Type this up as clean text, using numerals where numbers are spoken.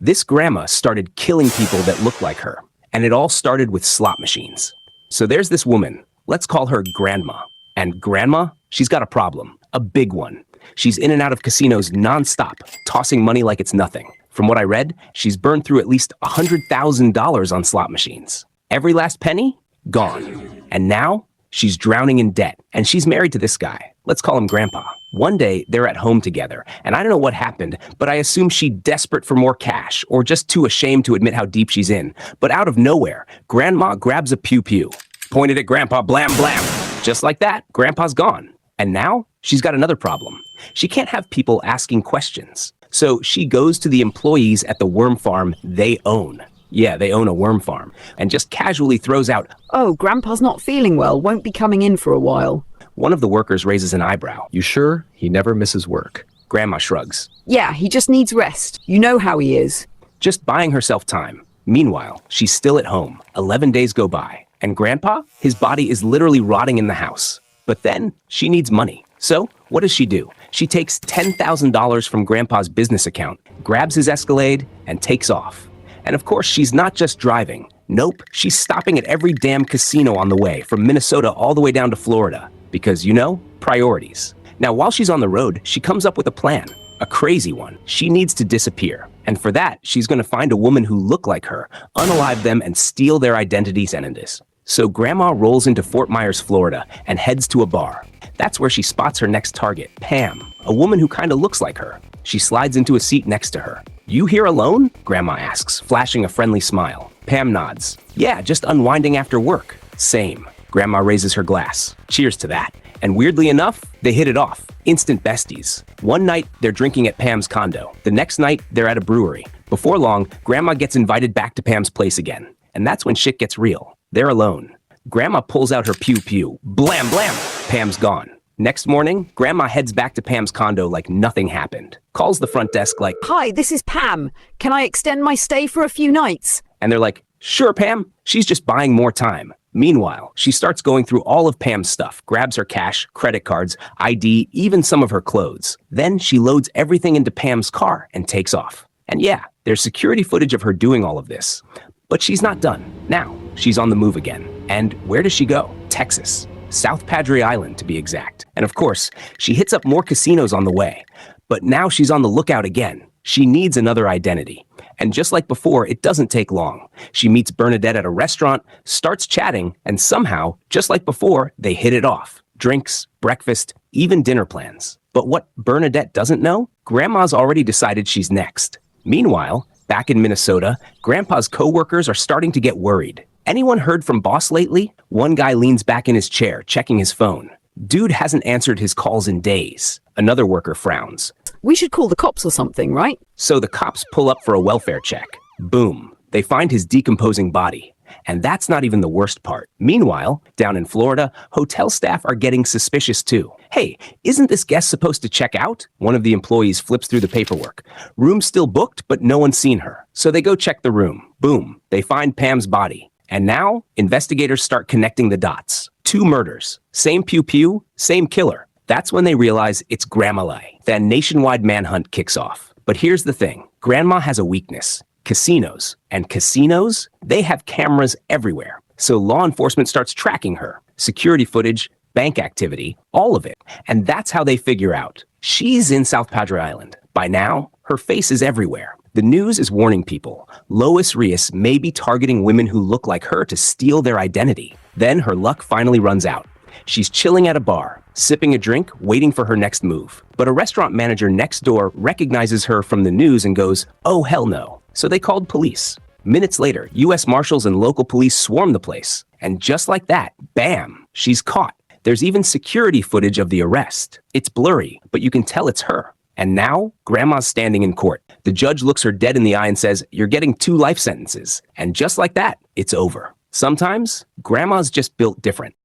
This grandma started killing people that looked like her, and it all started with slot machines. So there's this woman, let's call her Grandma. And Grandma, she's got a problem, a big one. She's in and out of casinos nonstop, tossing money like it's nothing. From what I read, she's burned through at least $100,000 on slot machines. Every last penny? Gone. And now, she's drowning in debt, and she's married to this guy. Let's call him Grandpa. One day, they're at home together, and I don't know what happened, but I assume she's desperate for more cash, or just too ashamed to admit how deep she's in. But out of nowhere, Grandma grabs a pew-pew, pointed at Grandpa, blam, blam. Just like that, Grandpa's gone. And now, she's got another problem. She can't have people asking questions. So she goes to the employees at the worm farm they own. Yeah, they own a worm farm, and just casually throws out, "Oh, Grandpa's not feeling well, won't be coming in for a while." One of the workers raises an eyebrow. You sure? He never misses work. Grandma shrugs. "Yeah, he just needs rest. You know how he is." Just buying herself time. Meanwhile, she's still at home. 11 days go by, and Grandpa, his body is literally rotting in the house. But then, she needs money. So, what does she do? She takes $10,000 from Grandpa's business account, grabs his Escalade, and takes off. And of course, she's not just driving. Nope, she's stopping at every damn casino on the way, from Minnesota all the way down to Florida. Because, you know, priorities. Now, while she's on the road, she comes up with a plan. A crazy one. She needs to disappear. And for that, she's going to find a woman who look like her, unalive them, and steal their identities and this. So Grandma rolls into Fort Myers, Florida, and heads to a bar. That's where she spots her next target, Pam, a woman who kind of looks like her. She slides into a seat next to her. "You here alone?" Grandma asks, flashing a friendly smile. Pam nods. "Yeah, just unwinding after work." "Same." Grandma raises her glass. "Cheers to that." And weirdly enough, they hit it off. Instant besties. One night, they're drinking at Pam's condo. The next night, they're at a brewery. Before long, Grandma gets invited back to Pam's place again. And that's when shit gets real. They're alone. Grandma pulls out her pew-pew. Blam, blam! Pam's gone. Next morning, Grandma heads back to Pam's condo like nothing happened. Calls the front desk like, "Hi, this is Pam. Can I extend my stay for a few nights?" And they're like, "Sure, Pam." She's just buying more time. Meanwhile, she starts going through all of Pam's stuff, grabs her cash, credit cards, ID, even some of her clothes. Then she loads everything into Pam's car and takes off. And yeah, there's security footage of her doing all of this. But she's not done. Now, she's on the move again. And where does she go? Texas. South Padre Island, to be exact. And of course, she hits up more casinos on the way. But now she's on the lookout again. She needs another identity. And just like before, it doesn't take long. She meets Bernadette at a restaurant, starts chatting, and somehow, just like before, they hit it off. Drinks, breakfast, even dinner plans. But what Bernadette doesn't know? Grandma's already decided she's next. Meanwhile, back in Minnesota, Grandpa's coworkers are starting to get worried. Anyone heard from Boss lately? One guy leans back in his chair, checking his phone. Dude hasn't answered his calls in days. Another worker frowns. "We should call the cops or something, right?" So the cops pull up for a welfare check. Boom. They find his decomposing body. And that's not even the worst part. Meanwhile, down in Florida, hotel staff are getting suspicious too. "Hey, isn't this guest supposed to check out?" One of the employees flips through the paperwork. Room still booked, but no one's seen her. So they go check the room. Boom. They find Pam's body. And now, investigators start connecting the dots. 2 murders. Same pew-pew, same killer. That's when they realize it's Grandma. Then nationwide manhunt kicks off. But here's the thing. Grandma has a weakness. Casinos. And casinos, they have cameras everywhere. So law enforcement starts tracking her. Security footage, bank activity, all of it. And that's how they figure out. She's in South Padre Island. By now, her face is everywhere. The news is warning people. Lois Riess may be targeting women who look like her to steal their identity. Then her luck finally runs out. She's chilling at a bar, sipping a drink, waiting for her next move. But a restaurant manager next door recognizes her from the news and goes, "Oh, hell no." So they called police. Minutes later, U.S. Marshals and local police swarm the place. And just like that, bam, she's caught. There's even security footage of the arrest. It's blurry, but you can tell it's her. And now, Grandma's standing in court. The judge looks her dead in the eye and says, "You're getting 2 life sentences." And just like that, it's over. Sometimes, Grandma's just built different.